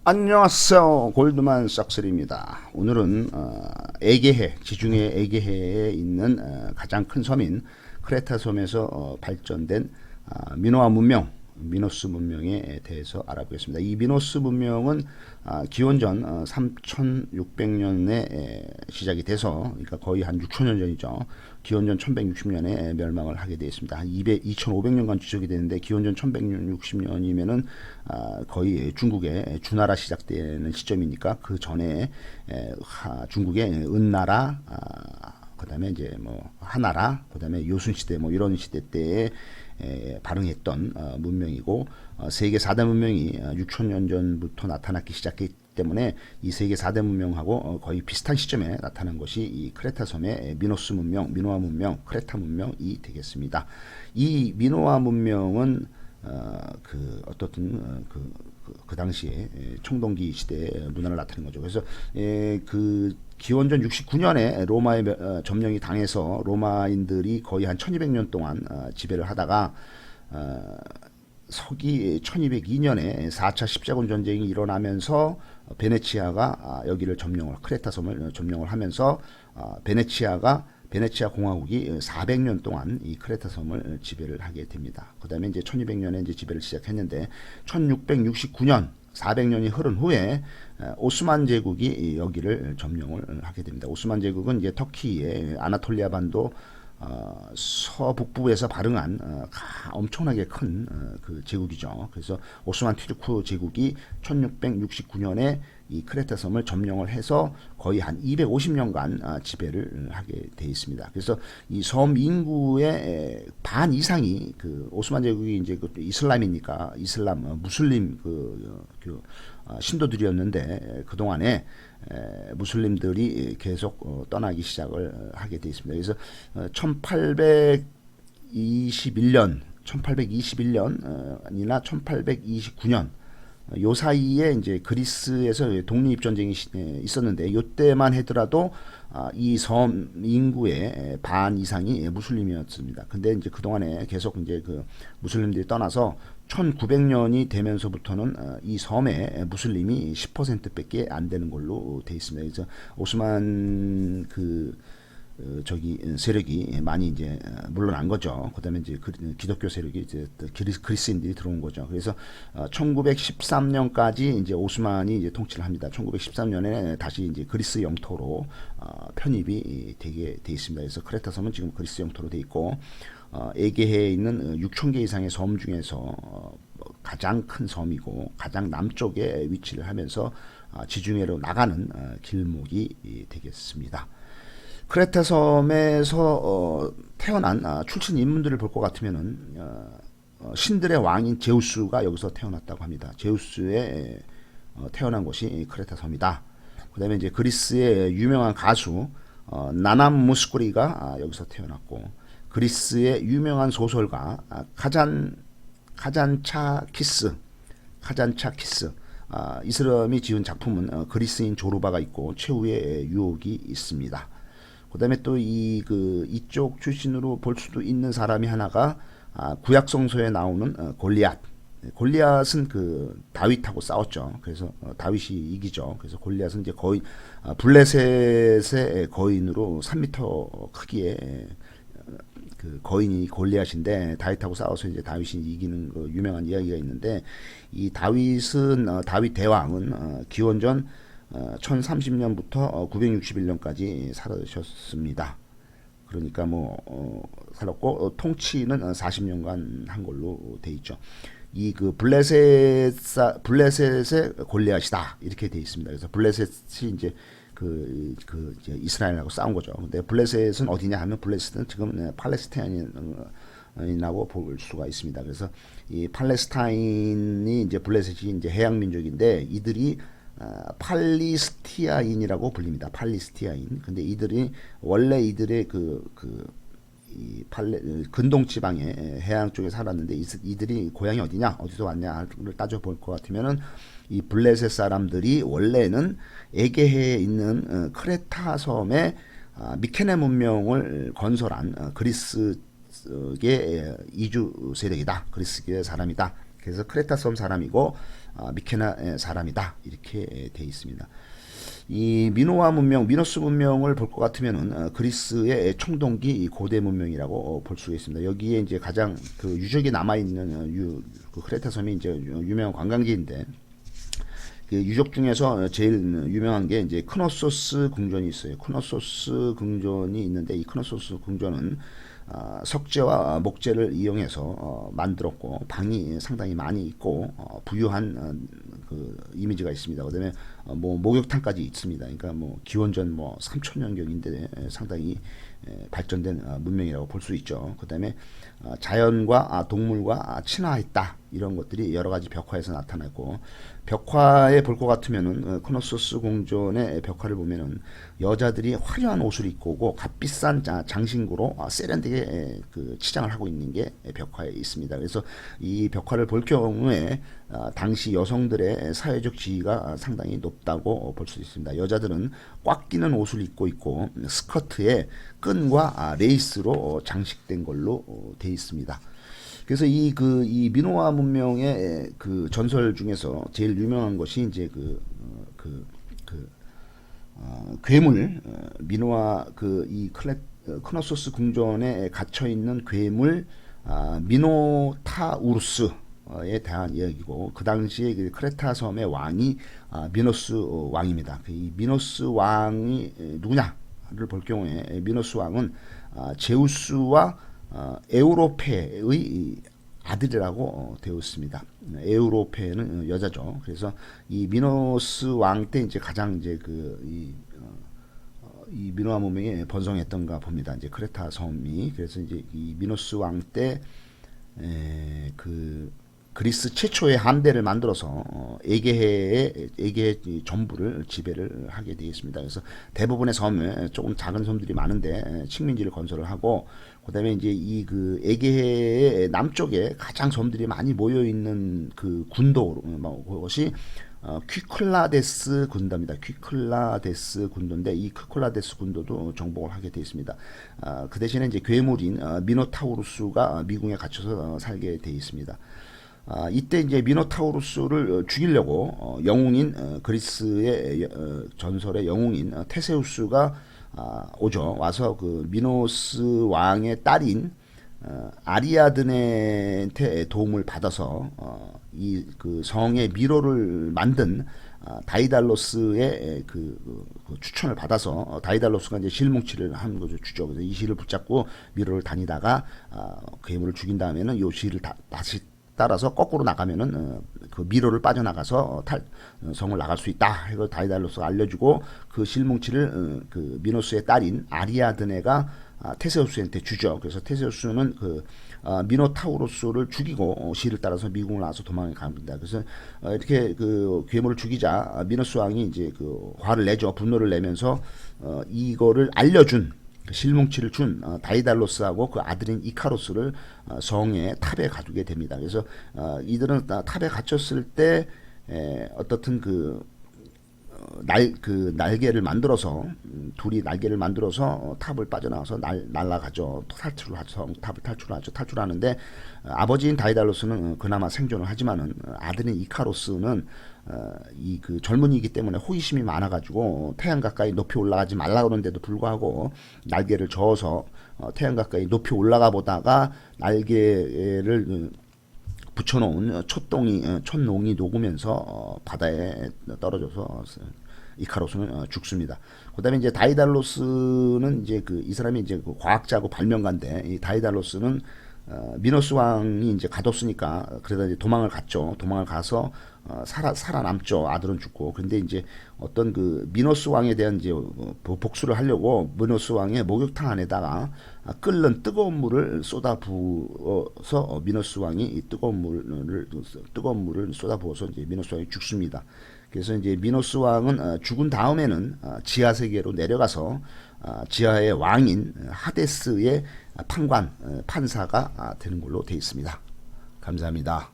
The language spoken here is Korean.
안녕하세요. 골드만삭스입니다. 오늘은 에게해, 지중해 에게해에 있는 가장 큰 섬인 크레타 섬에서 발전된 미노아 문명, 미노스 문명에 대해서 알아보겠습니다. 이 미노스 문명은 기원전 3600년에 시작이 돼서, 그러니까 거의 한 6000년 전이죠. 기원전 1160년에 멸망을 하게 되어 있습니다. 한 2500년간 지속이 되는데, 기원전 1160년이면은 거의 중국의 주나라 시작되는 시점이니까, 그 전에 중국의 은나라, 그다음에 이제 뭐 하나라, 그다음에 요순 시대 뭐 이런 시대 때에 발흥했던 문명이고, 세계 4대 문명이 6천년 전부터 나타나기 시작했기 때문에 이 세계 4대 문명하고 거의 비슷한 시점에 나타난 것이 이 크레타 섬의 미노스 문명, 미노아 문명, 크레타 문명이 되겠습니다. 이 미노아 문명은 그 당시에 청동기 시대의 문화를 나타낸 거죠. 그래서 그 기원전 69년에 로마의 점령이 당해서 로마인들이 거의 한 1200년 동안 지배를 하다가 서기 1202년에 4차 십자군 전쟁이 일어나면서 베네치아가 여기를 크레타 섬을 점령을 하면서 베네치아 공화국이 400년 동안 이 크레타 섬을 지배를 하게 됩니다. 그 다음에 이제 1200년에 이제 지배를 시작했는데, 1669년 400년이 흐른 후에 오스만 제국이 여기를 점령을 하게 됩니다. 오스만 제국은 이제 터키의 아나톨리아 반도 서북부에서 발흥한 엄청나게 큰 그 제국이죠. 그래서 오스만 투르크 제국이 1669년에 이 크레타 섬을 점령을 해서 거의 한 250년간 지배를 하게 돼 있습니다. 그래서 이 섬 인구의 반 이상이 그 오스만 제국이 이제 그 이슬람이니까 이슬람 무슬림 신도들이었는데, 그 동안에 무슬림들이 계속 떠나기 시작을 하게 돼 있습니다. 그래서 1821년이나 1829년 요 사이에 이제 그리스에서 독립 전쟁이 있었는데, 요때만 하더라도 이 섬 인구의 반 이상이 무슬림이었습니다. 근데 이제 그 동안에 계속 이제 그 무슬림들이 떠나서 1900년이 되면서부터는 이 섬에 무슬림이 10%밖에 안 되는 걸로 돼 있습니다. 그래서 오스만 세력이 많이 이제 물러난 거죠. 그다음에 이제 기독교 세력이 이제 그리스인들이 들어온 거죠. 그래서 1913년까지 이제 오스만이 이제 통치를 합니다. 1913년에 다시 이제 그리스 영토로 편입이 되게 돼 있습니다. 그래서 크레타 섬은 지금 그리스 영토로 돼 있고, 에게해에 있는 6,000개 이상의 섬 중에서 가장 큰 섬이고 가장 남쪽에 위치를 하면서 지중해로 나가는 길목이 되겠습니다. 크레타 섬에서 태어난 출신 인물들을 볼 것 같으면은 신들의 왕인 제우스가 여기서 태어났다고 합니다. 제우스에 태어난 곳이 크레타 섬이다. 그다음에 이제 그리스의 유명한 가수 나남 무스쿠리가 여기서 태어났고, 그리스의 유명한 소설가 카잔차키스 이 사람이 지은 작품은 그리스인 조르바가 있고 최후의 유혹이 있습니다. 그다음에 또 이쪽 출신으로 볼 수도 있는 사람이 하나가 구약 성서에 나오는 골리앗은 그 다윗하고 싸웠죠. 그래서 다윗이 이기죠. 그래서 골리앗은 이제 거의 블레셋의 거인으로 3m 크기의 그 거인이 골리앗인데, 다윗하고 싸워서 이제 다윗이 이기는 그 유명한 이야기가 있는데, 이 다윗 대왕은 기원전 1030년부터 961년까지 살아셨습니다. 그러니까 살았고, 통치는 40년간 한 걸로 돼 있죠. 이 블레셋의 골리앗이다 이렇게 돼 있습니다. 그래서 블레셋이 이제 이제 이스라엘하고 싸운 거죠. 근데 블레셋은 어디냐 하면, 블레셋은 지금 팔레스타인이라고 볼 수가 있습니다. 그래서 이 팔레스타인이 이제 블레셋이 이제 해양 민족인데, 이들이 팔리스티아인이라고 불립니다. 팔리스티아인. 근데 원래 이들의 근동 지방의 해양 쪽에 살았는데, 이들이 고향이 어디서 왔냐를 따져볼 것 같으면은, 이 블레셋 사람들이 원래는 에게해에 있는 크레타 섬에 미케네 문명을 건설한 그리스계 이주 세력이다. 그리스계 사람이다. 그래서 크레타 섬 사람이고, 미케나 사람이다 이렇게 돼 있습니다. 이 미노아 문명, 미노스 문명을 볼 것 같으면은 그리스의 청동기 고대 문명이라고 볼 수가 있습니다. 여기에 이제 가장 그 유적이 남아 있는 그 크레타 섬이 이제 유명한 관광지인데 그 유적 중에서 제일 유명한 게 이제 크노소스 궁전이 있어요. 크노소스 궁전이 있는데 이 크노소스 궁전은 석재와 목재를 이용해서 만들었고 방이 상당히 많이 있고 부유한 그 이미지가 있습니다. 그다음에 뭐 목욕탕까지 있습니다. 그러니까 뭐 기원전 뭐 3,000년경인데 상당히 발전된 문명이라고 볼 수 있죠. 그다음에 자연과 동물과 친화했다 이런 것들이 여러 가지 벽화에서 나타났고 벽화에 볼 것 같으면은 크노소스 궁전의 벽화를 보면은 여자들이 화려한 옷을 입고 오고 값비싼 장신구로 세련되게 그 치장을 하고 있는 게 벽화에 있습니다. 그래서 이 벽화를 볼 경우에 당시 여성들의 사회적 지위가 상당히 높다고 볼 수 있습니다. 여자들은 꽉 끼는 옷을 입고 있고 스커트에 끈과 레이스로 장식된 걸로 되어 있습니다. 그래서 이 미노아 문명의 그 전설 중에서 제일 유명한 것이 이제 괴물 미노아 크노소스 궁전에 갇혀 있는 괴물 미노타우루스에 대한 이야기고 그 당시에 그 크레타 섬의 왕이 미노스 왕입니다. 이 미노스 왕이 누구냐를 볼 경우에 미노스 왕은 제우스와 에우로페의 아들이라고 되어 있습니다. 에우로페는 여자죠. 그래서 이 미노스 왕 때 이제 가장 이제 이 미노아 문명이 번성했던가 봅니다. 이제 크레타 섬이 그래서 이제 이 미노스 왕 때 그 그리스 최초의 함대를 만들어서 에게해 전부를 지배를 하게 되어 있습니다. 그래서 대부분의 섬에 조금 작은 섬들이 많은데 식민지를 건설을 하고 그다음에 이제 이 그 에게해의 남쪽에 가장 섬들이 많이 모여 있는 그 군도 그것이 퀴클라데스 군도입니다. 퀴클라데스 군도인데 이 퀴클라데스 군도도 정복을 하게 되어 있습니다. 그 대신에 이제 괴물인 미노타우루스가 미궁에 갇혀서 살게 되어 있습니다. 이때 이제 미노타우루스를 죽이려고 영웅인 그리스의 전설의 영웅인 테세우스가 오죠. 와서 그 미노스 왕의 딸인 아리아드네한테 도움을 받아서 이 그 성의 미로를 만든 다이달로스의 그 추천을 받아서 다이달로스가 이제 실뭉치를 한 거죠. 주죠. 그래서 이 실을 붙잡고 미로를 다니다가 괴물을 죽인 다음에는 이 실을 다시 따라서 거꾸로 나가면은 그 미로를 빠져나가서 성을 나갈 수 있다. 이걸 다이달로스가 알려주고 그 실뭉치를 그 미노스의 딸인 아리아드네가 테세우스한테 주죠. 그래서 테세우스는 그 미노타우로스를 죽이고 시를 따라서 미궁을 나와서 도망을 갑니다. 그래서 이렇게 그 괴물을 죽이자 미노스 왕이 이제 그 화를 내죠. 분노를 내면서 이거를 알려준 실뭉치를 준 다이달로스하고 그 아들인 이카로스를 성의 탑에 가두게 됩니다. 그래서 이들은 탑에 갇혔을 때 어떻든 날개를 만들어서 둘이 날개를 만들어서 탑을 빠져나와서 날아가죠. 탑을 탈출하죠. 탈출하는데 아버지인 다이달로스는 그나마 생존을 하지만은 아들인 이카로스는 이 그 젊은이기 때문에 호기심이 많아가지고 태양 가까이 높이 올라가지 말라 그러는데도 불구하고 날개를 저어서 태양 가까이 높이 올라가 보다가 날개를 붙여놓은 촛농이 녹으면서 바다에 떨어져서 이카로스는 죽습니다. 그다음에 이제 다이달로스는 이제 이 사람이 이제 그 과학자고 발명가인데 이 다이달로스는 미노스 왕이 이제 가뒀으니까 그러다 이제 도망을 갔죠. 도망을 가서 살아남죠. 아들은 죽고. 그런데 이제 어떤 그 미노스 왕에 대한 이제 복수를 하려고 미노스 왕의 목욕탕 안에다가 끓는 뜨거운 물을 쏟아 부어서 미노스 왕이 이 뜨거운 물을 쏟아 부어서 이제 미노스 왕이 죽습니다. 그래서 이제 미노스 왕은 죽은 다음에는 지하 세계로 내려가서 지하의 왕인 하데스의 판사가 되는 걸로 되어 있습니다. 감사합니다.